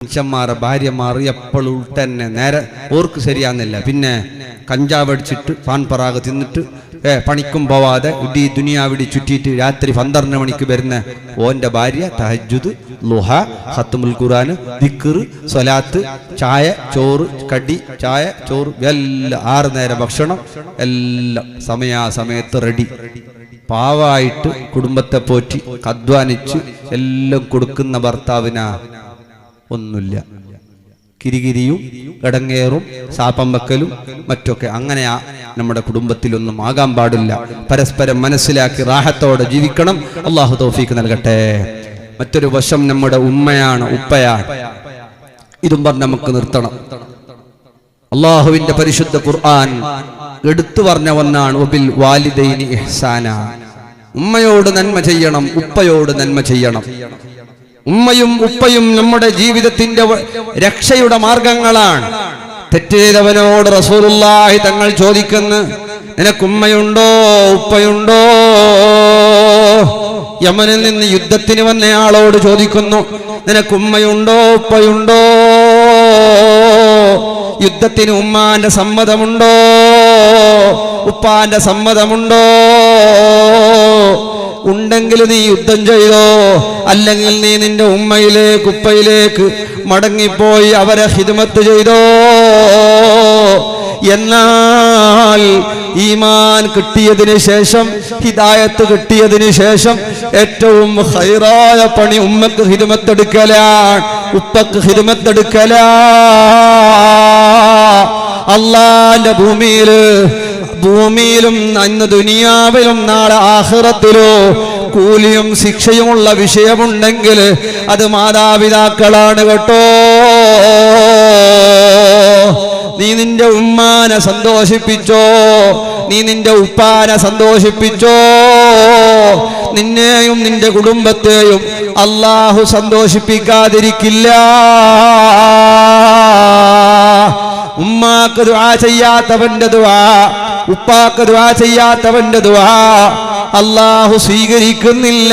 മനുഷ്യന്മാരെ ഭാര്യമാർ എപ്പോഴും തന്നെ നേരെ ഓർക്ക് ശരിയാകുന്നില്ല. പിന്നെ കഞ്ചാവ് അടിച്ചിട്ട് പാൻപറാഗ് തിന്നിട്ട് പണിക്കും പോവാതെ ഇടി ദുനിയാവിടി ചുറ്റിയിട്ട് രാത്രി 12 മണിക്ക് വരുന്ന ഓന്റെ ഭാര്യ തഹജ്ജുദ്, ളുഹ, ഖത്മുൽ ഖുർആൻ, ദിക്ർ, സ്വലാത്ത്, ചായ, ചോറ്, കടി, ചായ, ചോറ് എല്ലാം 6 നേരം ഭക്ഷണം എല്ലാം സമയാസമയത്ത് റെഡി. പാവായിട്ട് കുടുംബത്തെ പോറ്റി അധ്വാനിച്ച് എല്ലാം കൊടുക്കുന്ന ഭർത്താവിനാ ഒന്നുമില്ല. കിരികിരിയും ഇടങ്ങേറും സാപ്പം വെക്കലും മറ്റൊക്കെ. അങ്ങനെ നമ്മുടെ കുടുംബത്തിലൊന്നും ആകാൻ പാടില്ല. പരസ്പരം മനസ്സിലാക്കി റാഹത്തോടെ ജീവിക്കണം. അള്ളാഹു തൗഫീഖ് നൽകട്ടെ. മറ്റൊരു വശം നമ്മുടെ ഉമ്മയാണ്, ഉപ്പയാണ്. ഇതും പറഞ്ഞ് നമുക്ക് നിർത്തണം. അള്ളാഹുവിന്റെ പരിശുദ്ധ ഖുർആൻ എടുത്തു പറഞ്ഞ ഒന്നാണ് വബിൽ വാലിദൈനി ഇഹ്സാന. ഉമ്മയോട് നന്മ ചെയ്യണം, ഉപ്പയോട് നന്മ ചെയ്യണം. ഉമ്മയും ഉപ്പയും നമ്മുടെ ജീവിതത്തിന്റെ രക്ഷയുടെ മാർഗങ്ങളാണ്. തെറ്റ് ചെയ്തവനോട് റസൂലുള്ളാഹി തങ്ങൾ ചോദിക്കുന്നു, നിനക്ക് ഉമ്മയുണ്ടോ ഉപ്പയുണ്ടോ? യമനിൽ നിന്ന് യുദ്ധത്തിന് വന്നയാളോട് ചോദിക്കുന്നു, നിനക്ക് ഉമ്മയുണ്ടോ ഉപ്പയുണ്ടോ? യുദ്ധത്തിന് ഉമ്മാന്റെ സമ്മതമുണ്ടോ ഉപ്പാന്റെ സമ്മതമുണ്ടോ? ഉണ്ടെങ്കിൽ നീ യുദ്ധം ചെയ്തോ, അല്ലെങ്കിൽ നീ നിന്റെ ഉമ്മയിലേക്ക് ഉപ്പയിലേക്ക് മടങ്ങിപ്പോയി അവരെ ഖിദ്മത്ത് ചെയ്തോ. എന്നാൽ ഈമാൻ കിട്ടിയതിന് ശേഷം, ഹിദായത്ത് കിട്ടിയതിന് ശേഷം ഏറ്റവും ഖൈറായ പണി ഉമ്മക്ക് ഖിദ്മത്തെടുക്കലാണ്, ഉപ്പക്ക് ഖിദ്മത്തെടുക്കലാണ്. അല്ലാഹുവിന്റെ ഭൂമിയിലും അന്ന് ദുനിയാവിലും നാളെ ആഖിറത്തിലോ കൂലിയും ശിക്ഷയുമുള്ള വിഷയമുണ്ടെങ്കിൽ അത് മാതാപിതാക്കളാണ് കേട്ടോ. നീ നിന്റെ ഉമ്മാനെ സന്തോഷിപ്പിച്ചോ, നീ നിന്റെ ഉപ്പാനെ സന്തോഷിപ്പിച്ചോ, നിന്നെയും നിന്റെ കുടുംബത്തെയും അല്ലാഹു സന്തോഷിപ്പിക്കാതിരിക്കില്ല. ഉമ്മാക്ക് ദുആ ചെയ്യാത്തവന്റെ ദുആ, ഉപ്പാക്ക് ദുആ ചെയ്യാത്തവന്റെ ദുആ അല്ലാഹു സ്വീകരിക്കുന്നില്ല.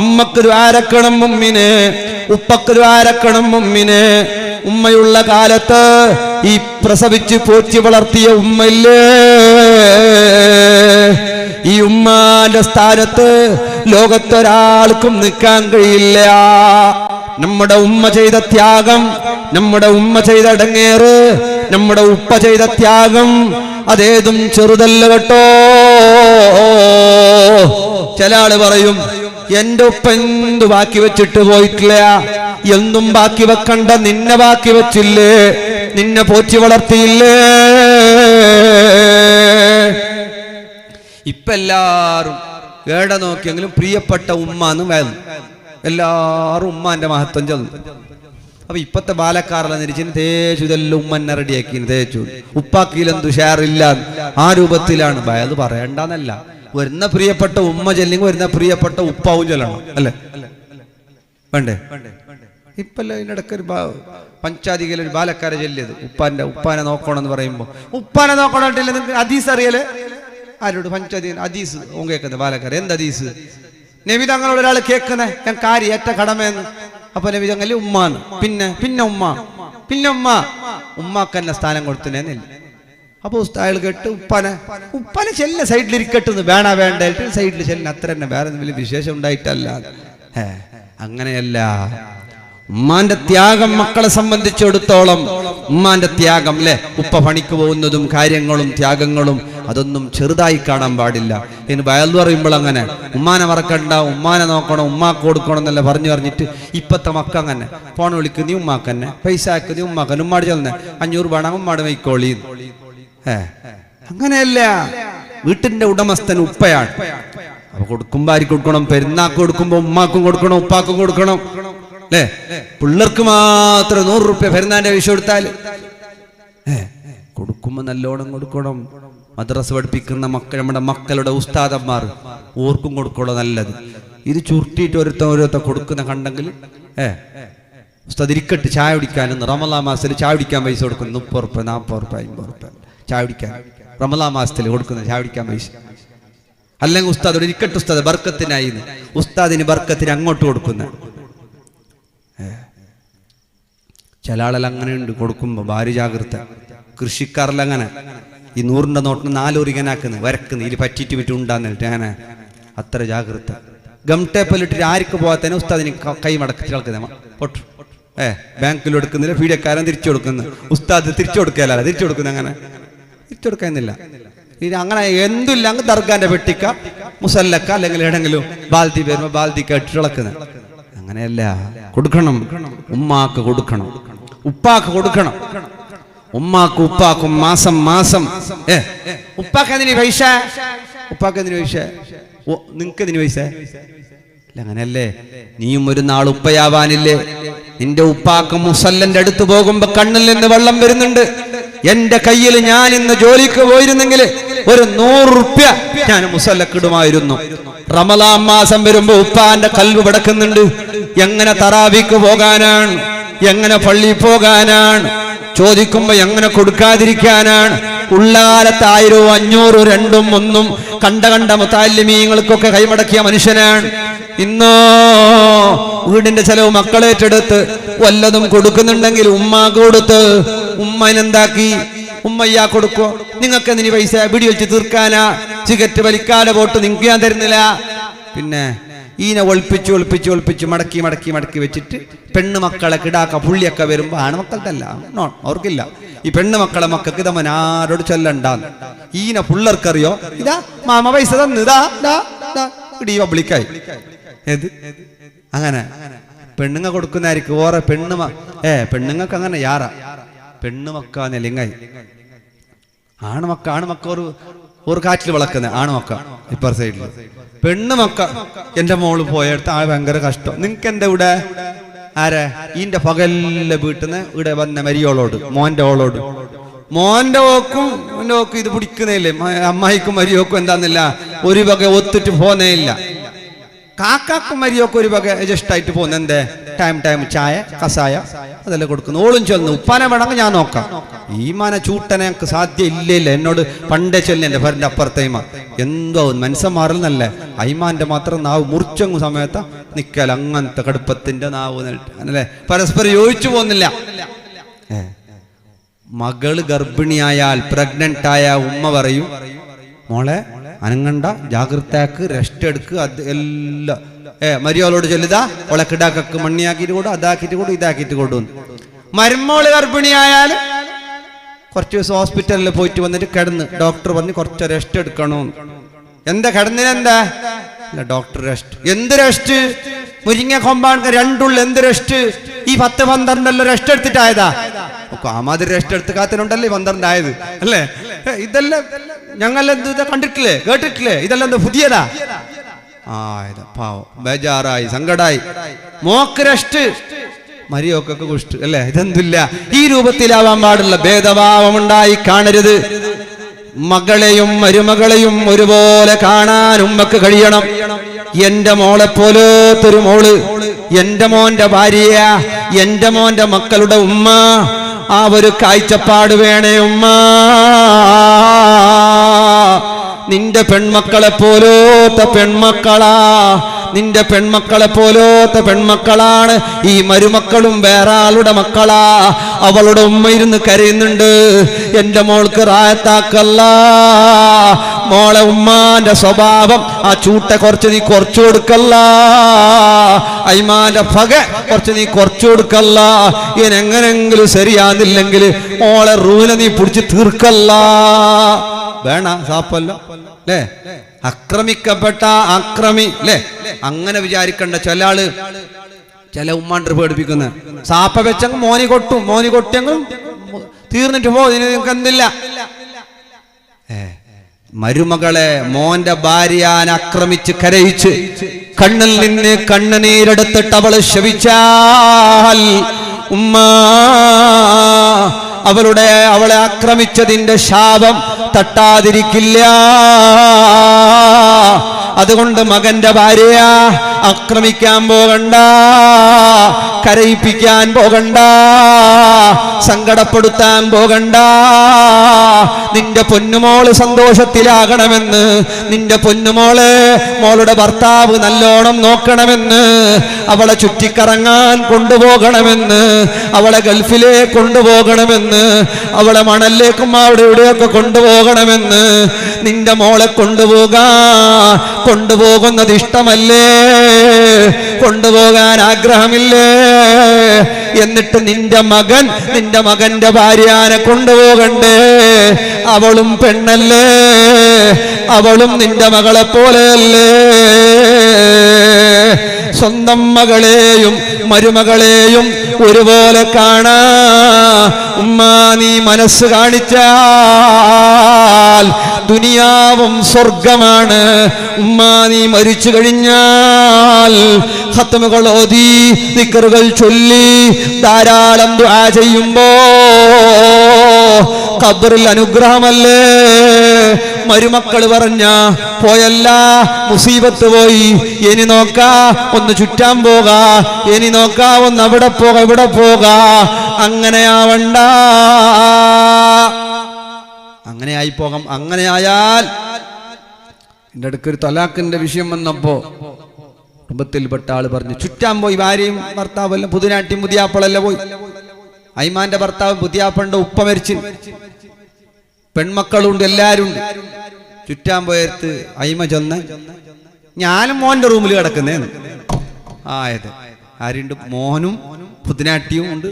ഉമ്മക്ക് ദ്വാരക്കണം മുമ്മിന്, ഉപ്പക്ക് ദ്വാരക്കണം മുമ്മിന്. ഉമ്മയുള്ള കാലത്ത് ഈ പ്രസവിച്ച് പോറ്റി വളർത്തിയ ഉമ്മയില്ലേ, ഈ ഉമ്മാന്റെ സ്ഥാനത്ത് ലോകത്തൊരാൾക്കും നിൽക്കാൻ കഴിയില്ല. നമ്മുടെ ഉമ്മ ചെയ്ത ത്യാഗം, നമ്മുടെ ഉമ്മ ചെയ്ത ഇടങ്ങേറ്, നമ്മുടെ ഉപ്പ ചെയ്ത ത്യാഗം അതേതും ചെറുതല്ല കേട്ടോ. ചില ആള് പറയും, എന്റെ ഉപ്പ എന്തു ബാക്കി വെച്ചിട്ട് പോയിട്ടില്ല. എന്തും ബാക്കി വെക്കണ്ട, നിന്നെ ബാക്കി വെച്ചില്ലേ, നിന്നെ പോറ്റി വളർത്തിയില്ലേ. ഇപ്പൊ എല്ലാരും ഏട നോക്കിയെങ്കിലും പ്രിയപ്പെട്ട ഉമ്മാന്ന് വേണം. എല്ലാരും ഉമ്മാന്റെ മഹത്വം ചെന്നു. അപ്പൊ ഇപ്പത്തെ ബാലക്കാരെല്ലാം നിരിച്ചിന് തേച്ചു, ഇതെല്ലാം ഉമ്മന്നെ റെഡിയാക്കി തേച്ചു. ഉപ്പാക്കിയിലെന്തു ഷെയറില്ല, ആ രൂപത്തിലാണ്. അത് പറയണ്ടെന്നല്ല, വരുന്ന പ്രിയപ്പെട്ട ഉമ്മ ചെല്ലെങ്കിൽ വരുന്ന പ്രിയപ്പെട്ട ഉപ്പാവും ചെല്ലണം, അല്ലേ? വേണ്ടേ? ഇപ്പല്ല ഇതിനിടയ്ക്ക് ഒരു പഞ്ചാധികയിൽ ഒരു ബാലക്കാരെ ചെല്ലിയത് ഉപ്പാനെ നോക്കണമെന്ന് പറയുമ്പോ, ഉപ്പാനെ നോക്കണില്ല നിങ്ങൾക്ക് ഹദീസ് അറിയല്? ആരോട്? പഞ്ചാധികൻ ഹദീസ് ഓൻ കേൾക്കുന്നത് ബാലക്കാരെ. എന്ത് ഹദീസ്? നബി തങ്ങളോട് ഒരാൾ കേൾക്കുന്നേ, ഞാൻ കാര്യം ഏറ്റ കടമയെന്ന്. അപ്പൊ നബി തങ്ങൾ ഉമ്മാന്ന്, പിന്നെ ഉമ്മാക്ക് തന്നെ സ്ഥാനം കൊടുത്തില്ല. അപ്പൊ അയാൾ കേട്ട് ഉപ്പാനെ ചെല്ല സൈഡിലിരിക്കട്ടെന്ന്, വേണ്ട സൈഡിൽ ചെല്ലിന്, അത്ര തന്നെ, വേറെ വലിയ വിശേഷം ഉണ്ടായിട്ടല്ല. അങ്ങനെയല്ല. ഉമ്മാന്റെ ത്യാഗം മക്കളെ സംബന്ധിച്ചിടത്തോളം, ഉമ്മാന്റെ ത്യാഗം അല്ലെ, ഉപ്പ പണിക്ക് പോകുന്നതും കാര്യങ്ങളും ത്യാഗങ്ങളും അതൊന്നും ചെറുതായി കാണാൻ പാടില്ല. ഇനി വയൽ പറയുമ്പോൾ അങ്ങനെ ഉമ്മാനെ മറക്കണ്ട, ഉമ്മാനെ നോക്കണം, ഉമ്മാക്ക് കൊടുക്കണം എന്നല്ല പറഞ്ഞിട്ട് ഇപ്പത്തെ മക്ക അങ്ങനെ ഫോൺ വിളിക്കുന്ന ഉമ്മാക്ക് തന്നെ, പൈസ ആക്കുന്ന ഉമ്മാക്ക് തന്നെ, ഉമ്മാട് ചെന്നെ 500 വേണം ഉമ്മാട് വൈക്കോളി. അങ്ങനെയല്ല. വീട്ടിന്റെ ഉടമസ്ഥൻ ഉപ്പയാണ്. അപ്പൊ കൊടുക്കുമ്പോ ആർക്ക് കൊടുക്കണം? പെരുന്നാക്ക് കൊടുക്കുമ്പോ ഉമ്മാക്കും കൊടുക്കണം, ഉപ്പാക്കും കൊടുക്കണം, അല്ലേ? പിള്ളേർക്ക് മാത്രം 100 റുപ്യ പെരുന്നാന്റെ വിഷയം കൊടുത്താൽ കൊടുക്കുമ്പോ നല്ലോണം കൊടുക്കണം. മദ്രസ പഠിപ്പിക്കുന്ന നമ്മുടെ മക്കളുടെ ഉസ്താദന്മാർ ഓർക്കും കൊടുക്കണോ നല്ലത്. ഇത് ചുരുട്ടിയിട്ട് ഓരോരുത്തർ കൊടുക്കുന്ന കണ്ടെങ്കിൽ ഉസ്താദ് ഇരിക്കട്ട് ചായ കുടിക്കാനെന്ന് റമളാൻ മാസത്തിൽ ചായ കുടിക്കാൻ പൈസ കൊടുക്കുന്നു. 30 റുപ്യ 40 റുപ്യ 50 റുപ്യ ചായ കുടിക്കാൻ റമളാൻ മാസത്തിൽ കൊടുക്കുന്ന ചായ കുടിക്കാൻ പൈസ. അല്ലെങ്കിൽ ഉസ്താദോട് ഇരിക്കട്ടെ ഉസ്താദ് ബർക്കത്തിനായി, ഉസ്താദിന് ബർക്കത്തിന് അങ്ങോട്ട് കൊടുക്കുന്ന ചില ആളെല്ലാം അങ്ങനെ ഉണ്ട്. കൊടുക്കുമ്പോൾ ഭാര്യ ജാഗ്രത. കൃഷിക്കാരെല്ലാം അങ്ങനെ ഈ 100ന്റെ നോട്ടിന് 4 ഇങ്ങനാക്കുന്നു, വരക്കുന്നു, ഇതിൽ പറ്റിയിട്ട് വിട്ട് ഉണ്ടാന്നിട്ട് അങ്ങനെ അത്ര ജാഗ്രത. ഗം ടേപ്പിലിട്ടിട്ട് ആർക്ക് പോകാത്തന്നെ ഉസ്താദിന് കൈ മടക്കി കളക്കുന്ന പൊട്ടു. ബാങ്കിൽ എടുക്കുന്നില്ല, പീഡിയക്കാരൻ തിരിച്ചു കൊടുക്കുന്നു, ഉസ്താദ് തിരിച്ചു കൊടുക്കല്ല, തിരിച്ചു കൊടുക്കുന്ന അങ്ങനെ തിരിച്ചു കൊടുക്കുന്നില്ല. ഇത് അങ്ങനെ എന്തില്ല, അങ്ങ് ദർഗാന്റെ പെട്ടിക്ക മുസല്ലക്ക അല്ലെങ്കിൽ എവിടെങ്കിലും ബാൽദി വരുമ്പോ ബാൽദിക്ക് ഇട്ടിളക്കുന്നത്. അങ്ങനെയല്ല, കൊടുക്കണം. ഉമ്മാക്ക് കൊടുക്കണം, ഉപ്പാക്ക് കൊടുക്കണം. ഉമ്മാക്കും ഉപ്പാക്കും മാസം മാസം ഉപ്പാക്ക് എന്തിനു പൈസ, ഉപ്പാക്ക് എന്തിനു പൈസ, നിങ്ങക്ക് എന്തിനു പൈസ? അങ്ങനെയല്ലേ, നീയും ഒരു നാൾ ഉപ്പയാവാനില്ലേ? നിന്റെ ഉപ്പാക്ക് മുസല്ലന്റെ അടുത്ത് പോകുമ്പോ കണ്ണിൽ നിന്ന് വെള്ളം വരുന്നുണ്ട്. എന്റെ കയ്യിൽ ഞാൻ ഇന്ന് ജോലിക്ക് പോയിരുന്നെങ്കിൽ ഒരു 100 റുപ്യ ഞാൻ മുസല്ലക്കിടുമായിരുന്നു. റമളാൻ മാസം വരുമ്പോ ഉപ്പാന്റെ കൽവ് പടക്കുന്നുണ്ട്. എങ്ങനെ തറാവിക്ക് പോകാനാണ്, എങ്ങനെ പള്ളിയിൽ പോകാനാണ്, ചോദിക്കുമ്പോ എങ്ങനെ കൊടുക്കാതിരിക്കാനാണ്. ഉള്ളകാലത്ത് 1000, 500, 2ഉം 1ഉം കണ്ട മുത്താലിമീങ്ങൾക്കൊക്കെ കൈമടക്കിയ മനുഷ്യനാണ്. ഇന്നോ വീടിന്റെ ചെലവ് മക്കളേറ്റെടുത്ത് വല്ലതും കൊടുക്കുന്നുണ്ടെങ്കിൽ ഉമ്മ കൊടുത്ത് ഉമ്മനെന്താക്കി, ഉമ്മയ്യാ കൊടുക്കോ? നിങ്ങൾക്ക് എന്തിനു പൈസ? പിടി വലിച്ച് തീർക്കാനാ? സിഗരറ്റ് വലിക്കാതെ പോട്ട് നിങ്ങൾക്ക് ഞാൻ തരുന്നില്ല. പിന്നെ ഈനെ ഒളിപ്പിച്ച് ഒളിപ്പിച്ച് ഒളിപ്പിച്ച് മടക്കി മടക്കി മടക്കി വെച്ചിട്ട് പെണ്ണു മക്കളെ കിടാക്ക പുള്ളിയൊക്കെ വരുമ്പോ ആണുമക്കൾക്കല്ല, അവർക്കില്ല. ഈ പെണ്ണു മക്കളെ മക്കൾക്ക് ഇതമ്മൻ ആരോട് ചൊല്ലണ്ടാന്ന്. ഈനെ പുള്ളർക്കറിയോ? ഇതാ മാമ പൈസ തന്നു, ഇതാ ഇടീ പബ്ലിക്കായി. ഏത് അങ്ങനെ പെണ്ണുങ്ങ കൊടുക്കുന്നതായിരിക്കും ഓറെ പെണ്ണുങ്ങൾക്ക് അങ്ങനെ യാറാ പെണ്ണുമക്ക നെലിങ്ങായി. ആണുമക്ക ഒരു കാറ്റിൽ വളക്കുന്ന ആണുമക്ക ഇപ്പർ സൈഡില്. പെണ്ണുമക്ക എന്റെ മോള് പോയെടുത്ത് ഭയങ്കര കഷ്ടം. നിനക്ക് എന്റെ ഇവിടെ ആരെ ഈന്റെ പകലിലെ വീട്ടിന്ന് ഇവിടെ വന്ന മരിയോളോട്, മോന്റെ ഓളോട്, മോന്റെ ഓക്കും എന്റെ ഓക്കും ഇത് പിടിക്കുന്നേയില്ലേ? അമ്മായിക്കും മരിയോക്കും എന്താന്നില്ല ഒരു വക ഒത്തിട്ട് പോന്നേ ഇല്ല. കാക്കാക്കും മരിയൊക്കെ ഒരു വക ജസ്റ്റായിട്ട് പോകുന്നു. എന്തേ ടൈം ചായ കസായ അതെല്ലാം കൊടുക്കുന്നു. ഓളും ചൊല്ലുന്നു ഉപ്പാനെ വേണമെങ്കിൽ ഞാൻ നോക്കാം. ഈ മാന ചൂട്ടനെ എനിക്ക് സാധ്യം ഇല്ല. എന്നോട് പണ്ടേ ചൊല്ലി എന്റെ ഭരന്റെ അപ്പുറത്തേമ എന്തോ മനുഷ്യന്മാരെന്നല്ലേ അയ്മാന്റെ മാത്രം നാവ് മുറിച്ചങ്ങും സമയത്ത് നിക്കൽ അങ്ങനത്തെ കടുപ്പത്തിന്റെ നാവ് അല്ലേ, പരസ്പരം യോജിച്ചു പോകുന്നില്ല. മകള് ഗർഭിണിയായാൽ പ്രഗ്നന്റ് ആയ ഉമ്മ പറയും, മോളെ അനങ്ങണ്ട, ജാഗ്രതക്ക്, റെസ്റ്റ് എടുക്ക്, അത് എല്ലാം മരിയോളോട് ചൊല്ലുതാ ഓളെ കിടാക്കക്ക് മണ്ണിയാക്കിട്ട് കൊടു, അതാക്കിട്ട് കൊടു, ഇതാക്കിട്ട് കൊടു. മരുമോള് ഗർഭിണിയായാൽ കുറച്ച് ദിവസം ഹോസ്പിറ്റലിൽ പോയിട്ട് വന്നിട്ട് കിടന്ന് ഡോക്ടർ പറഞ്ഞ് കുറച്ച് റെസ്റ്റ് എടുക്കണോ. എന്താ കിടന്നിനെന്താ? Doctor rest. എന്ത് റെസ്റ്റ്? മുരിങ്ങ കൊമ്പാണ് രണ്ടുള്ള എന്ത് റെസ്റ്റ്? ഈ 10-12 റെസ്റ്റ് എടുത്തിട്ടായതാ. ആമാതിരി റെസ്റ്റ് എടുത്ത് കാത്തിനുണ്ടല്ലേ 12 ആയത് അല്ലേ? ഇതെല്ലാം ഞങ്ങളെന്ത് ഇതാ കണ്ടിട്ടില്ലേ, കേട്ടിട്ടില്ലേ? ഇതെല്ലാം എന്താ പുതിയതാ? പാവം ബേജാറായി, സങ്കടായി. മോക്ക് റെസ്റ്റ്, മരിയോക്കൊക്കെ കുഷ്ട് അല്ലേ? ഇതെന്തില്ല, ഈ രൂപത്തിലാവാൻ പാടില്ല. ഭേദഭാവമുണ്ടായി കാണരുത്. മകളെയും മരുമകളെയും ഒരുപോലെ കാണാൻ ഉമ്മക്ക് കഴിയണം. എന്റെ മോളെ പോലത്തൊരു മോള്, എന്റെ മോന്റെ ഭാര്യ, എന്റെ മോന്റെ മക്കളുടെ ഉമ്മ, ആ ഒരു കാഴ്ചപ്പാട് വേണേ ഉമ്മ. നിന്റെ പെൺമക്കളെ പോലോത്ത പെൺമക്കളാ, നിന്റെ പെൺമക്കളെ പോലോത്ത പെൺമക്കളാണ് ഈ മരുമക്കളും. വേറെ ആളുടെ മക്കളാ. അവളുടെ ഉമ്മ ഇരുന്ന് കരയുന്നുണ്ട്, എന്റെ മോൾക്ക് റായത്താക്കല്ല. മോളെ ഉമ്മാന്റെ സ്വഭാവം ആ ചൂട്ട കുറച്ച് നീ കുറച്ചു കൊടുക്കല്ല, അയ്മാന്റെ പക കുറച്ച് നീ കുറച്ചു കൊടുക്കല്ല. എങ്ങനെങ്കിലും ശരിയാകുന്നില്ലെങ്കിൽ മോളെ റൂനെ നീ പിടിച്ച് തീർക്കല്ല. വേണ സാപ്പല്ലോ അല്ലേ? ആക്രമിക്കപ്പെട്ട ആക്രമി അല്ലേ? അങ്ങനെ വിചാരിക്കണ്ട. ചില ഉമ്മാണ്ട് പേടിപ്പിക്കുന്ന സാപ്പ വെച്ചങ്ങ് മോനി കൊട്ടും, മോനി കൊട്ടിയങ്ങും തീർന്നിട്ട് പോ, നിനക്ക് എന്തില്ല. മരുമകളെ മോന്റെ ഭാര്യയാൻ ആക്രമിച്ച് കരയിച്ച് കണ്ണിൽ നിന്ന് കണ്ണുനീരെടുത്തിട്ട് അവള് ശപിച്ചാൽ ഉമ്മ അവളെ ആക്രമിച്ചതിന്റെ ശാപം തട്ടാതിരിക്കില്ല. അതുകൊണ്ട് മകന്റെ ഭാര്യ ആക്രമിക്കാൻ പോകണ്ട, കരയിപ്പിക്കാൻ പോകണ്ട, സങ്കടപ്പെടുത്താൻ പോകണ്ട. നിന്റെ പൊന്നുമോള് സന്തോഷത്തിലാകണമെന്ന്, നിന്റെ പൊന്നുമോളെ മോളുടെ ഭർത്താവ് നല്ലോണം നോക്കണമെന്ന്, അവളെ ചുറ്റിക്കറങ്ങാൻ കൊണ്ടുപോകണമെന്ന്, അവളെ ഗൾഫിലേക്ക് കൊണ്ടുപോകണമെന്ന്, അവളെ മണലിലേക്കും അവിടെ ഇവിടെയൊക്കെ കൊണ്ടുപോകണമെന്ന് നിന്റെ മോളെ കൊണ്ടുപോകുന്നത് ഇഷ്ടമല്ലേ? കൊണ്ടുപോകാൻ ആഗ്രഹമില്ലേ? എന്നിട്ട് നിന്റെ മകന്റെ ഭാര്യനെ കൊണ്ടുപോകണ്ടേ? അവളും പെണ്ണല്ലേ, അവളും നിന്റെ മകളെ പോലെയല്ലേ? സ്വന്തം മകളെയും മരുമകളെയും ഒരുപോലെ കാണാ. ഉമ്മ നീ മനസ്സ് കാണിച്ചാൽ ദുനിയാവും സ്വർഗമാണ്. ഉമ്മ നീ മരിച്ചു കഴിഞ്ഞാൽ ഖത്മുകൾ ഓതി ദിക്റുകൾ ചൊല്ലി ധാരാളം ദുആ ചെയ്യുമ്പോ ഖബറിൽ അനുഗ്രഹമല്ലേ? മരുമക്കൾ പറഞ്ഞ പോയല്ല, മുസീബത്ത് പോയി, ഇനി നോക്കാ ഒന്ന് ചുറ്റാൻ പോകാ, ഇനി നോക്കാ ഒന്ന് അവിടെ പോക ഇവിടെ പോകാ. അങ്ങനെയാവണ്ട, അങ്ങനെയായി പോകാം. അങ്ങനെയായാൽ എൻ്റെ അടുക്കൊരു തലാഖിന്റെ വിഷയം വന്നപ്പോ കുടുംബത്തിൽപ്പെട്ട ആള് പറഞ്ഞു, ചുറ്റാൻ പോയി, ഭാര്യയും ഭർത്താവെല്ലാം പുതിനാട്ടിയും പുതിയാപ്പളെല്ലാം പോയി. അയ്മാന്റെ ഭർത്താവ് പുതിയാപ്പളുടെ ഉപ്പ മരിച്ചു, പെൺമക്കളുണ്ട്, എല്ലാരും ഉണ്ട്. ചുറ്റാൻ പോയത്ത് അയ്മ ചെന്ന് ഞാനും മോന്റെ റൂമിൽ കിടക്കുന്നേന്ന്. ആയത് ആരുണ്ട്? മോനും പുതിനാട്ടിയും ഉണ്ട്,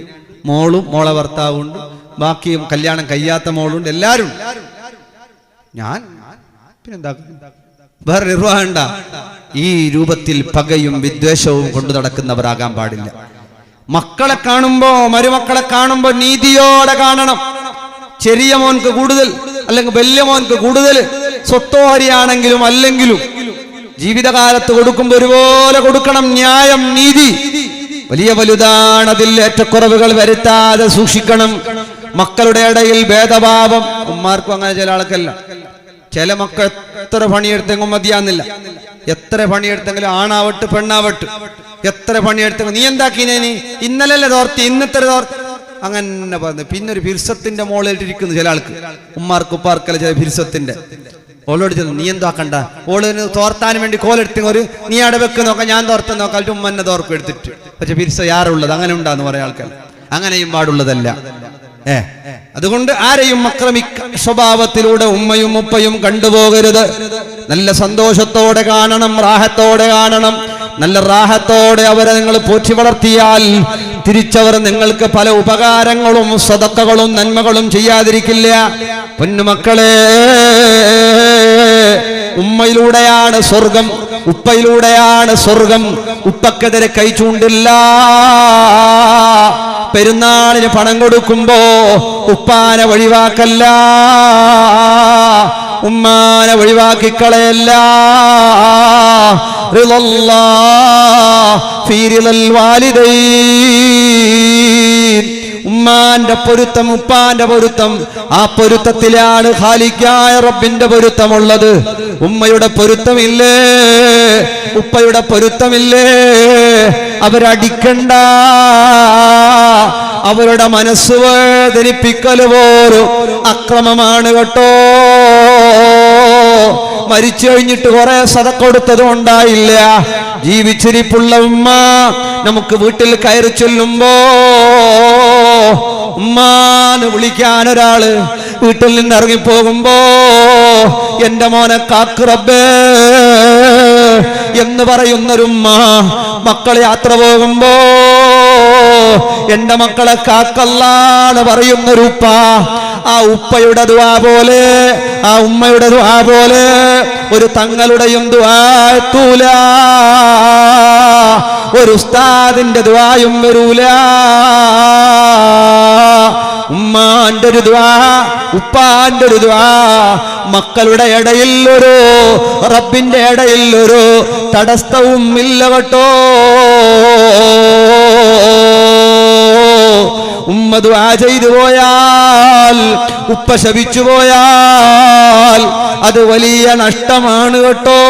മോളും മോളെ ഭർത്താവും ഉണ്ട്, ബാക്കിയും കല്യാണം കഴിയാത്ത മോളുണ്ട്, എല്ലാരും. ഞാൻ പിന്നെന്താ, വേറെ നിർവാഹണ്ട. ഈ രൂപത്തിൽ പകയും വിദ്വേഷവും കൊണ്ടു നടക്കുന്നവരാകാൻ പാടില്ല. മക്കളെ കാണുമ്പോ, മരുമക്കളെ കാണുമ്പോ നീതിയോടെ കാണണം. ചെറിയ മോൻക്ക് കൂടുതൽ അല്ലെങ്കിൽ വലിയ മോൻക്ക് കൂടുതൽ സ്വത്തോഹരിയാണെങ്കിലും അല്ലെങ്കിലും ജീവിതകാലത്ത് കൊടുക്കുമ്പോൾ ഒരുപോലെ കൊടുക്കണം. ന്യായം, നീതി വലിയ വലുതാണ്. അതിൽ ഏറ്റക്കുറവുകൾ വരുത്താതെ സൂക്ഷിക്കണം. മക്കളുടെ ഇടയിൽ ഭേദഭാവം. ഉമ്മാർക്കും അങ്ങനെ ചില ആൾക്കല്ല. ചില മക്കൾ എത്ര പണിയെടുത്തെങ്കിലും മതിയാന്നില്ല. എത്ര പണിയെടുത്തെങ്കിലും ആണാവട്ട് പെണ്ണാവട്ട് എത്ര പണിയെടുത്തെങ്കിലും നീ എന്താക്കിനെ, നീ ഇന്നലല്ലേ തോർത്തി, ഇന്നത്തെ തോർത്തി, അങ്ങനെ പറഞ്ഞു. പിന്നെ ഒരു ഫിർസത്തിന്റെ മോളിലിരിക്കുന്നു ചില ആൾക്ക്. ഉമ്മാർക്ക് ഉപ്പാർക്കല്ല ചില ഫിർസത്തിന്റെ ഓളോട് ചെന്നു, നീ എന്താക്കണ്ട, ഓളിന് തോർത്താൻ വേണ്ടി കോലെടുത്തെങ്കിൽ ഒരു നീ അവിടെ വെക്ക് നോക്കാം, ഞാൻ തോർത്ത് നോക്കാം, ഉമ്മന്നെ തോർക്കും എടുത്തിട്ട്. പക്ഷെ ഫിർസ യാറുള്ളത് അങ്ങനെ ഉണ്ടാന്ന് പറയാൻ ആൾക്കാർ. അങ്ങനെയും പാടുള്ളതല്ല. അതുകൊണ്ട് ആരെയും അക്രമിക്ക സ്വഭാവത്തിലൂടെ ഉമ്മയും ഉപ്പയും കണ്ടുപോകരുത്. നല്ല സന്തോഷത്തോടെ കാണണം, റാഹത്തോടെ കാണണം. നല്ല റാഹത്തോടെ അവരെ നിങ്ങൾ പോറ്റി വളർത്തിയാൽ തിരിച്ചവർ നിങ്ങൾക്ക് പല ഉപകാരങ്ങളും സദഖകളും നന്മകളും ചെയ്യാതിരിക്കില്ല. പൊന്നുമക്കളെ, ഉമ്മയിലൂടെയാണ് സ്വർഗം, ഉപ്പയിലൂടെയാണ് സ്വർഗം. ഉപ്പക്കെതിരെ കൈ ചൂണ്ടില്ല. പെരുന്നാളിന് പണം കൊടുക്കുമ്പോ ഉപ്പാനെ ഒഴിവാക്കല്ല, ഉമ്മാനെ ഒഴിവാക്കിക്കളയല്ല. ഉമ്മാന്റെ പൊരുത്തം, ഉപ്പാന്റെ പൊരുത്തം, ആ പൊരുത്തത്തിലാണ് ഖാലിഖായ റബ്ബിന്റെ പൊരുത്തമുള്ളത്. ഉമ്മയുടെ പൊരുത്തമില്ലേ, ഉപ്പയുടെ പൊരുത്തമില്ലേ, അവരടിക്കണ്ട. അവരുടെ മനസ്സ് വേദനിപ്പിക്കല് പോലും അക്രമമാണ് കേട്ടോ. മരിച്ചു കഴിഞ്ഞിട്ട് കുറെ സദഖ കൊടുത്തതും ഉണ്ടായില്ല. ജീവിച്ചിരിപ്പുള്ള ഉമ്മ നമുക്ക് വീട്ടിൽ കയറി ചൊല്ലുമ്പോ ഉമ്മാന്ന് വിളിക്കാൻ ഒരാള് വീട്ടിൽ നിന്ന് ഇറങ്ങിപ്പോകുമ്പോ എന്റെ മോനെ കാക്ക് റബ്ബേ എന്ന് പറയുന്നൊരുമ്മ, മക്കൾ യാത്ര പോകുമ്പോ എന്റെ മക്കളെ കാക്കല്ലാന്ന് പറയുന്നൊരുപ്പ, ആ ഉപ്പയുടെ ദുആ പോലെ, ആ ഉമ്മയുടെ ദുആ പോലെ ഒരു തങ്ങളുടെയും ദുആ എത്തൂല, ഒരു ഉസ്താദിന്റെ ദുആയും വരൂല. ഉമ്മാന്റെ ഒരു ദുആ, ഉപ്പാന്റെ ഒരു ദുആ, മക്കളുടെ ഇടയിൽ ഒരു, റബ്ബിന്റെ ഇടയിൽ ഒരു തടസ്സവും ഇല്ല കേട്ടോ. ഉമ്മ ദുആ ചെയ്തു പോയാൽ, ഉപ്പ ശപിച്ചു പോയാൽ അത് വലിയ നഷ്ടമാണ് കേട്ടോ.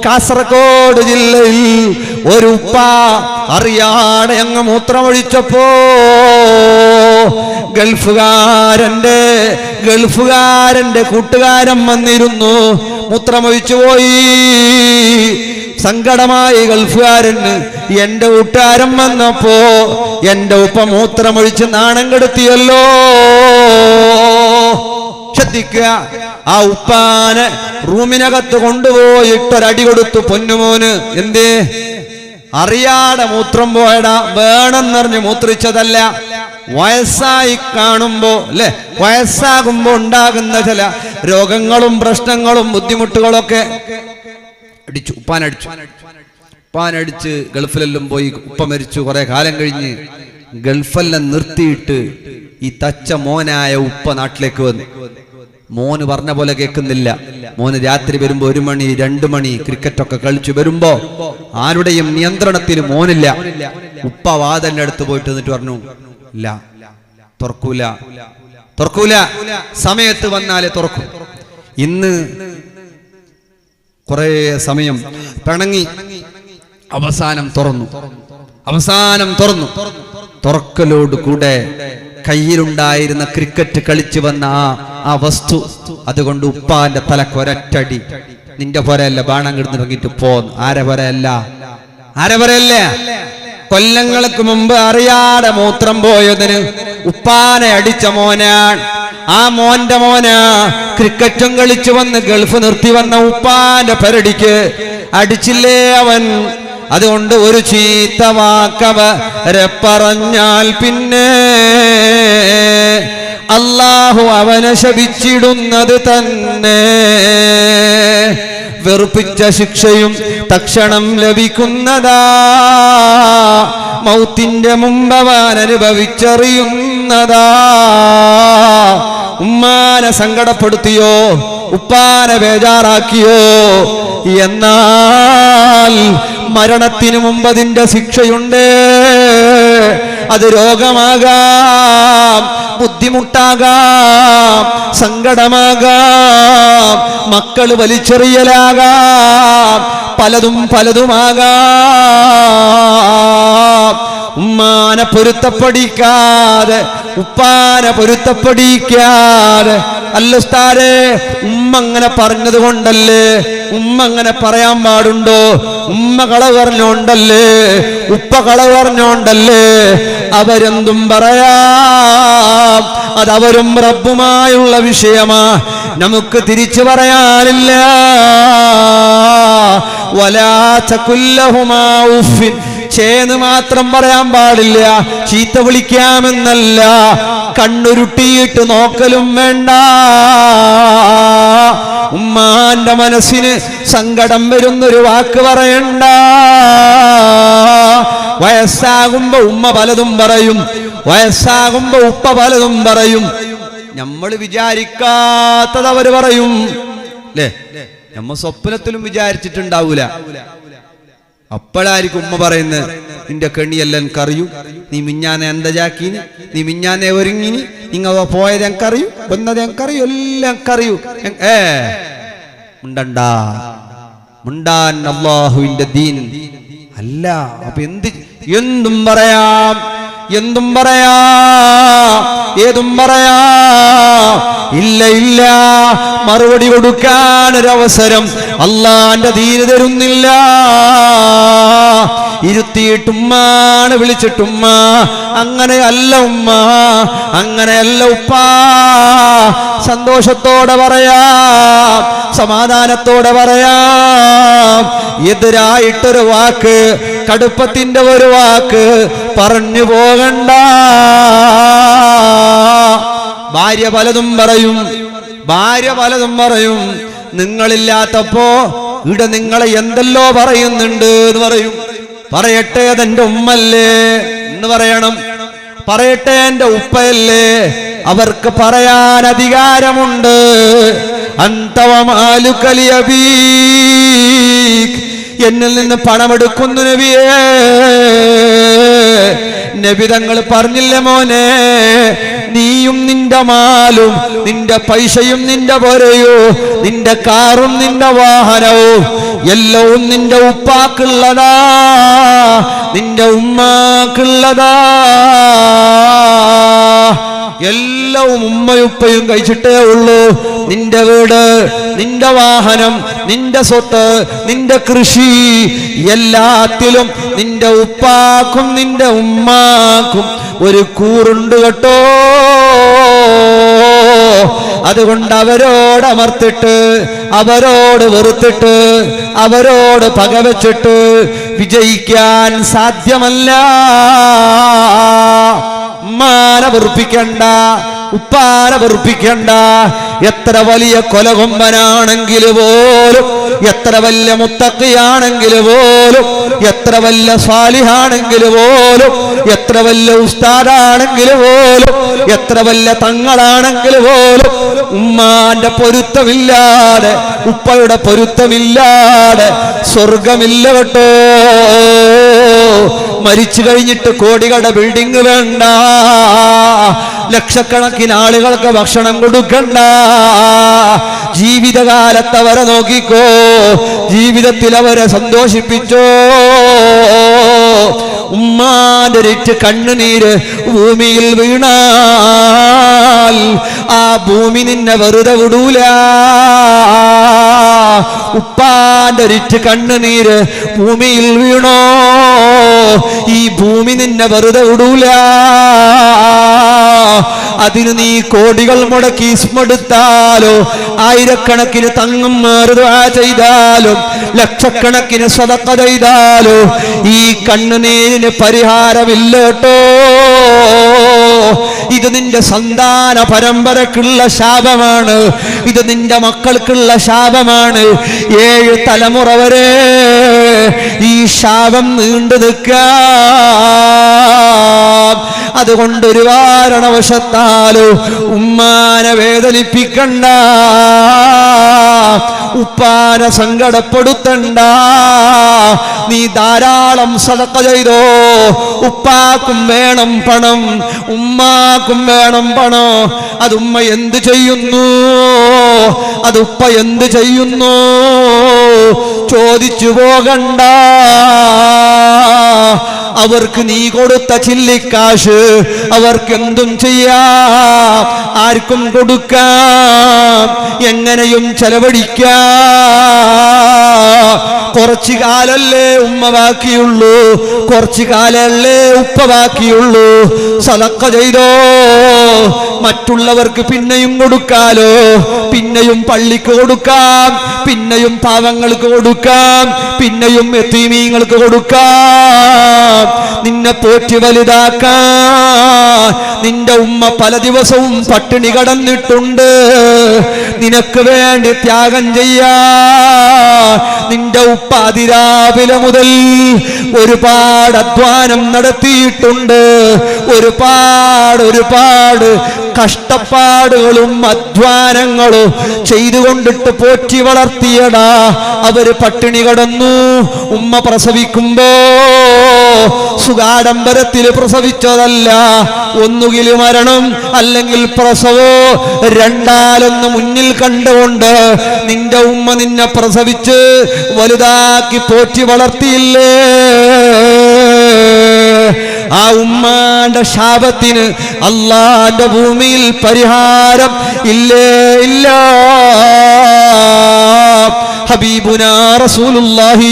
കാസർഗോഡ് ജില്ലയിൽ ഒരു ഉപ്പ അറിയാതെ അങ്ങ് മൂത്രമൊഴിച്ചപ്പോ ഗൾഫുകാരന്റെ കൂട്ടുകാരൻ വന്നിരുന്നു. മൂത്രമൊഴിച്ചു പോയി. സങ്കടമായി ഗൾഫുകാരന്. എന്റെ കൂട്ടുകാരൻ വന്നപ്പോ എന്റെ ഉപ്പ മൂത്രമൊഴിച്ച് നാണം കെടുത്തിയല്ലോ. ശ്രദ്ധിക്കുക. ആ ഉപ്പാനെ റൂമിനകത്ത് കൊണ്ടുപോയിട്ടൊരടി കൊടുത്തു. പൊന്നുമോന് എന്തേ? അറിയാതെ മൂത്രം പോയടാ, വേണമെന്നറിഞ്ഞ് മൂത്രിച്ചതല്ല. വയസ്സായി കാണുമ്പോ അല്ലെ, വയസ്സാകുമ്പോ ഉണ്ടാകുന്ന ചില രോഗങ്ങളും പ്രശ്നങ്ങളും ബുദ്ധിമുട്ടുകളൊക്കെ അടിച്ചു. ഉപ്പാനടിച്ച് ഗൾഫിലെല്ലാം പോയി. ഉപ്പ മരിച്ചു. കുറെ കാലം കഴിഞ്ഞ് ഗൾഫെല്ലാം നിർത്തിയിട്ട് ഈ തച്ച മോനായ ഉപ്പ നാട്ടിലേക്ക് വന്നു. മോന് പറഞ്ഞ പോലെ കേൾക്കുന്നില്ല. മോന് രാത്രി വരുമ്പോ 1 മണി 2 മണി ക്രിക്കറ്റൊക്കെ കളിച്ചു വരുമ്പോ ആരുടെയും നിയന്ത്രണത്തിൽ മോനില്ല. ഉപ്പ വാതിലിന്റെ അടുത്ത് പോയിട്ട് എന്നിട്ട് പറഞ്ഞു, ഇല്ല തുറക്കൂല, സമയത്ത് വന്നാലേ തുറക്കും. ഇന്ന് കുറെ സമയം പിണങ്ങി അവസാനം തുറന്നു. തുറക്കലോട് കൂടെ കയ്യിലുണ്ടായിരുന്ന ക്രിക്കറ്റ് കളിച്ചു വന്ന ആ വസ്തു അതുകൊണ്ട് ഉപ്പാന്റെ തലക്കൊരറ്റടി. നിന്റെ പോരല്ല, ബാണം കിടന്നിറങ്ങിട്ട് പോന്നു. ആരെ പോരല്ല. കൊല്ലങ്ങൾക്ക് മുമ്പ് അറിയാതെ മൂത്രം പോയതിന് ഉപ്പാനെ അടിച്ച മോനാണ്. ആ മോനാ ക്രിക്കറ്റും കളിച്ചു വന്ന് ഗൾഫ് നിർത്തി വന്ന ഉപ്പാന്റെ പെരടിക്ക് അടിച്ചില്ലേ അവൻ. അതുകൊണ്ട് ഒരു ചീത്ത വാക്കവരെ പറഞ്ഞാൽ പിന്നെ അല്ലാഹു അവനെ ശപിച്ചിടുന്നത് തന്നെ. വെറുപ്പിച്ച ശിക്ഷയും തക്ഷണം ലഭിക്കുന്നതാ. മൗത്തിന്റെ മുമ്പവൻ അനുഭവിച്ചറിയുന്നതാ. ഉമ്മാനെ സങ്കടപ്പെടുത്തിയോ, ഉപ്പാനെ ബേജാറാക്കിയോ, എന്നാൽ മരണത്തിന് മുമ്പ് അതിന്റെ ശിക്ഷയുണ്ട്. അത് രോഗമാകാം, ബുദ്ധിമുട്ടാകാം, സങ്കടമാകാം, മക്കൾ വലിച്ചെറിയലാകാം, പലതുമാകാം. ഉമ്മാനെ പൊരുത്തപ്പെടിക്കാതെ, ഉപ്പാനെ പൊരുത്തപ്പെടിക്കാതെ അല്ല ഉസ്താദേ, ഉമ്മ അങ്ങനെ പറഞ്ഞത് കൊണ്ടല്ലേ. ഉമ്മ അങ്ങനെ പറയാൻ പാടുണ്ടോ? ഉമ്മ കളവ് പറഞ്ഞോണ്ടല്ലേ, ഉപ്പ കളവ് പറഞ്ഞോണ്ടല്ലേ. അവരെന്തും പറയാം, അതവരും റബ്ബുമായുള്ള വിഷയമാ. നമുക്ക് തിരിച്ചു പറയാനില്ല. വലാ തഖുല്ലഹുമാ ഉഫ്ഫിൻ, ചേന്ന് മാത്രം പറയാൻ പാടില്ല. ചീത്ത വിളിക്കാമെന്നല്ല, കണ്ണുരുട്ടിയിട്ട് നോക്കലും വേണ്ട. ഉമ്മാന്റെ മനസ്സിന് സങ്കടം വരുന്നൊരു വാക്ക് പറയണ്ട. വയസ്സാകുമ്പോ ഉമ്മ പലതും പറയും, വയസ്സാകുമ്പോ ഉപ്പ പലതും പറയും. നമ്മൾ വിചാരിക്കാത്തത് അവര് പറയും അല്ലേ? നമ്മ സ്വപ്നത്തിലും വിചാരിച്ചിട്ടുണ്ടാവൂല. അപ്പോഴായിരിക്കും ഉമ്മ പറയുന്നത്, നിന്റെ കെണിയെല്ലാം എനിക്കറിയും, നീ മിഞ്ഞാനെ എന്തജാക്കീന്, നീ മിഞ്ഞാനെ ഒരുങ്ങിനി, നിങ്ങ പോയത് എനിക്കറിയൂ, വന്നത് എനിക്കറിയൂ, എല്ലാം എനിക്കറിയൂ. മുണ്ടാൻ അല്ലാഹുവിന്റെ ദീൻ അല്ല. അപ്പൊ എന്തും പറയാം, ഏതും പറയാം. ഇല്ല, മറുപടി കൊടുക്കാനൊരവസരം അള്ളാന്റെ ദീന് തരുന്നില്ല. ഇരുത്തിയിട്ടുമ്മാണ് വിളിച്ചിട്ടുമ്മ, അങ്ങനെയല്ല ഉമ്മ, അങ്ങനെയല്ല ഉപ്പ. സന്തോഷത്തോടെ പറയാം, സമാധാനത്തോടെ പറയാം. എതിരായിട്ടൊരു വാക്ക്, കടുപ്പത്തിന്റെ ഒരു വാക്ക് പറഞ്ഞു പോകണ്ട. ഭാര്യ പലതും പറയും. നിങ്ങളില്ലാത്തപ്പോ ഇവിടെ നിങ്ങളെ എന്തെല്ലോ പറയുന്നുണ്ട് എന്ന് പറയും. പറയട്ടെ, അതെന്റെ ഉമ്മല്ലേ എന്ന് പറയണം. പറയട്ടെ, എന്റെ ഉപ്പയല്ലേ, അവർക്ക് പറയാൻ അധികാരമുണ്ട്. എന്നിൽ നിന്ന് പണമെടുക്കുന്നു നബിയേ. നബി തങ്ങൾ പറഞ്ഞില്ല മോനെ, നീയും നിന്റെ മാലും നിന്റെ പൈസയും നിന്റെ പൊരയോ നിന്റെ കാറും നിന്റെ വാഹനവും എല്ലവും നിന്റെ ഉപ്പാക്കുള്ളതാ, നിന്റെ ഉമ്മാക്കുള്ളതാ. എല്ലവും ഉമ്മയുപ്പയും കഴിച്ചിട്ടേ ഉള്ളൂ. നിന്റെ വീട്, നിന്റെ വാഹനം, നിന്റെ സ്വത്ത്, നിന്റെ കൃഷി, എല്ലാത്തിലും നിന്റെ ഉപ്പാക്കും നിന്റെ ഉമ്മാക്കും ഒരു കൂറുണ്ട് കേട്ടോ. അതുകൊണ്ട് അവരോട് അമർത്തിട്ട്, അവരോട് വെറുത്തിട്ട്, അവരോട് പകവച്ചിട്ട് വിജയിക്കാൻ സാധ്യമല്ല. ഉമ്മാനെ വെറുപ്പിക്കണ്ട, ഉപ്പാനെ വെറുപ്പിക്കണ്ട. എത്ര വലിയ കൊലകൊമ്പനാണെങ്കിൽ പോലും, എത്ര വലിയ മുത്തഖിയാണെങ്കിൽ പോലും, എത്ര വലിയ സ്വാലിഹാണെങ്കിൽ പോലും, എത്ര വലിയ ഉസ്താദാണെങ്കിൽ പോലും, എത്ര വലിയ തങ്ങളാണെങ്കിൽ പോലും, ഉമ്മാന്റെ പൊരുത്തമില്ലാതെ, ഉപ്പയുടെ പൊരുത്തമില്ലാതെ സ്വർഗമില്ല കേട്ടോ. മരിച്ചു കഴിഞ്ഞിട്ട് കോടികളുടെ ബിൽഡിംഗ് വേണ്ട, ലക്ഷക്കണക്കിന് ആളുകൾക്ക് ഭക്ഷണം കൊടുക്കണ്ട. ജീവിതകാലത്ത് അവരെ നോക്കിക്കോ, ജീവിതത്തിൽ അവരെ സന്തോഷിപ്പിച്ചോ. ഉമ്മാന്റെ ഒരിറ്റ് കണ്ണുനീര് ഭൂമിയിൽ വീണാൽ ആ ഭൂമി നിന്നെ വെറുതെ വിടൂല. ഉപ്പാന്റെ ഒരിറ്റ് കണ്ണുനീര് ഭൂമിയിൽ വീണോ, ഈ ഭൂമി നിന്നെ വെറുതെ വിടൂല. അതിന് നീ കോടികൾ മുടക്കി ഇസ്മെടുത്താലോ, ആയിരക്കണക്കിന് തങ്ങന്മാർ ദുആ ചെയ്താലും, ലക്ഷക്കണക്കിന് സദഖ ചെയ്താലോ ഈ കണ്ണുനീരിന് പരിഹാരമില്ല കേട്ടോ. ഇത് നിന്റെ സന്താന പരമ്പരക്കുള്ള ശാപമാണ്, ഇത് നിന്റെ മക്കൾക്കുള്ള ശാപമാണ്. 7 തലമുറ വരെ ഈ ശാപം നീണ്ടു നിൽക്കാം. അതുകൊണ്ട് ഒരു കാരണവശത്താലോ ഉമ്മാനെ വേദനിപ്പിക്കണ്ട, ഉപ്പാനെ സങ്കടപ്പെടുത്തണ്ട. നീ ധാരാളം സദഖ ചെയ്തോ. ഉപ്പാക്കും വേണം പണം, ഉമ്മാക്കും വേണം പണം. അത് ഉമ്മ എന്ത് ചെയ്യുന്നു, അത് ഉപ്പ എന്ത് ചെയ്യുന്നു ചോദിച്ചു പോകണ്ട. അവർക്ക് നീ കൊടുത്ത ചില്ലിക്കാശ് അവർക്ക് എന്തും ചെയ്യാം, ആർക്കും കൊടുക്കാം, എങ്ങനെയും ചെലവഴിക്കാം. കുറച്ചു കാലല്ലേ ഉമ്മ ബാക്കിയുള്ളൂ, കുറച്ചു കാലല്ലേ ഉപ്പ ബാക്കിയുള്ളൂ. സദഖ ചെയ്തോ, മറ്റുള്ളവർക്ക് പിന്നെയും കൊടുക്കാലോ, പിന്നെയും പള്ളിക്ക് കൊടുക്കാം, പിന്നെയും പാവങ്ങൾക്ക് കൊടുക്കാം, പിന്നെയും യതീമീങ്ങൾക്ക് കൊടുക്കാം. നിന്നെ പോറ്റി വലുതാക്കാൻ നിന്റെ ഉമ്മ പല ദിവസവും പട്ടിണി കടന്നിട്ടുണ്ട്, നിനക്ക് വേണ്ടി ത്യാഗം ചെയ്യാ. നിന്റെ ഉപ്പ അതിരാവിലെ മുതൽ ഒരുപാട് അധ്വാനം നടത്തിയിട്ടുണ്ട്, ഒരുപാട് കഷ്ടപ്പാടുകളും അധ്വാനങ്ങളും ചെയ്തുകൊണ്ടിട്ട് പോറ്റി വളർത്തിയടാ. അവര് പട്ടിണി കടന്നു. ഉമ്മ പ്രസവിക്കുമ്പോ സുഖാഡംബരത്തിൽ പ്രസവിച്ചതല്ല, ഒന്നുകിൽ മരണം അല്ലെങ്കിൽ പ്രസവോ, രണ്ടാലൊന്ന് മുന്നിൽ കണ്ടുകൊണ്ട് നിന്റെ ഉമ്മ നിന്നെ പ്രസവിച്ച് വലുതാക്കി പോറ്റി വളർത്തിയില്ലേ. ആ ഉമ്മാന്റെ ശാപത്തിന് അല്ലാഹുവിന്റെ ഭൂമിയിൽ പരിഹാരം ഇല്ലേ ഇല്ല. ഹബീബുനാ റസൂലുള്ളാഹി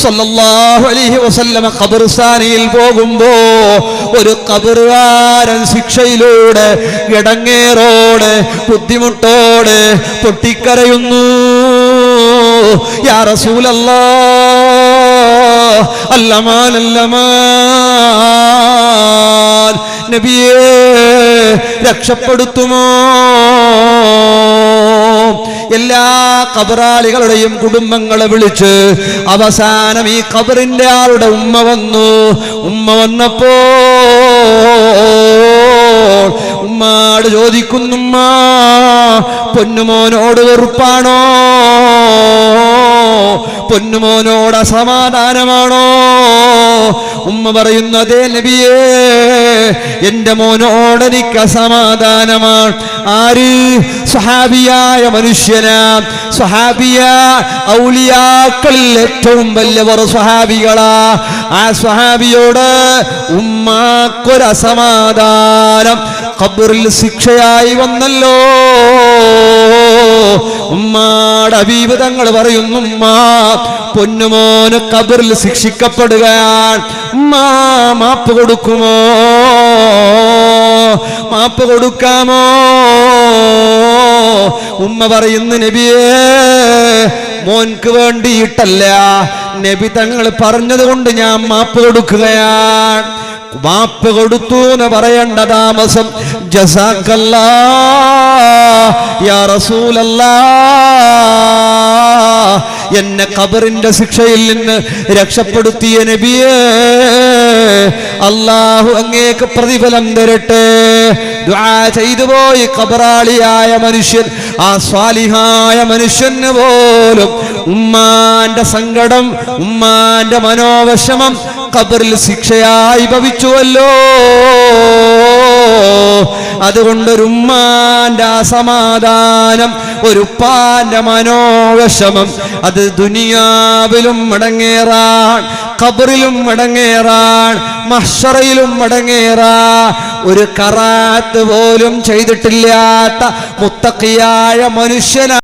സ്വല്ലല്ലാഹു അലൈഹി വസല്ലമ ഖബർസ്ഥാനിൽ പോകുമ്പോ ഒരു ഖബറുകാരൻ ശിക്ഷയിലൂടെ ഇടങ്ങേറോടെ ബുദ്ധിമുട്ടോടെ പൊട്ടിക്കരയുന്നു. യാ റസൂലല്ലാഹ്, അല്ലമാൻ അല്ലമാൻ, നബിയേ രക്ഷപ്പെടുത്തുമോ? എല്ലാ ഖബറാളികളുടെയും കുടുംബങ്ങളെ വിളിച്ച് അവസാനം ഈ ഖബറിന്റെ ആളുടെ ഉമ്മ വന്നു. ഉമ്മ വന്നപ്പോ ഉമ്മാട് ചോദിക്കുന്നുമ്മ, പൊന്നുമോനോട് വെറുപ്പാണോ? പൊന്നുമോനോട് അസമാധാനമാണോ? ഉമ്മ പറയുന്നു, അതേ നബിയേ, എന്റെ മോനോട് എനിക്ക് അസമാധാനമാണ്. ആര്? സ്വഹാബിയായ മനുഷ്യനാ. സ്വഹാബിയ ഔലിയാക്കളിൽ ഏറ്റവും വലിയവർ സ്വഹാബികളാ. ആ സ്വഹാബിയോട് ഉമ്മാക്കൊരു അസമാധാനം ഖബറിൽ ശിക്ഷയായി വന്നല്ലോ. ഉമ്മാടെ ഹബീബ് തങ്ങൾ പറയുന്നു, ഉമ്മ പൊന്നുമോന് ഖബറിൽ ശിക്ഷിക്കപ്പെടുകയാണ്. ഉമ്മ മാപ്പ് കൊടുക്കുമോ? മാപ്പ് കൊടുക്കാമോ? ഉമ്മ പറയുന്നു, നബിയേ, മോൻക്ക് വേണ്ടിയിട്ടല്ല, നബി തങ്ങൾ പറഞ്ഞത് കൊണ്ട് ഞാൻ മാപ്പ് കൊടുക്കുകയാണ്. മാപ്പ് കൊടുത്തു എന്ന് പറയേണ്ട താമസം. ജസാക്കല്ലാ യാ റസൂലല്ലാ, എന്നെ ഖബറിന്റെ ശിക്ഷയിൽ നിന്ന് രക്ഷപ്പെടുത്തിയ നബിയേ, അല്ലാഹു അങ്ങേക്ക് പ്രതിഫലം തരട്ടെ. ദുആ ചെയ്തു പോയി ഖബറാളിയായ മനുഷ്യൻ, ആ സ്വാലിഹായ മനുഷ്യന് പോലും ഉമ്മാന്റെ സങ്കടം, ഉമ്മാന്റെ മനോവിഷമം ഖബറിൽ ശിക്ഷയായി ഭവിച്ചുവല്ലോ. അതുകൊണ്ടൊരു ഉമ്മാന്റെ അസമാധാനം, ഒരു ഉപ്പാന്റെ മനോവിഷമം, അത് ദുനിയാവിലും മടങ്ങേറാൻ, ഖബറിലും മടങ്ങേറാൻ, മഹ്ശറയിലും മടങ്ങേറാൻ. ഒരു കറാത്ത് പോലും ചെയ്തിട്ടില്ലാത്ത മുത്തഖിയായ മനുഷ്യനാണ്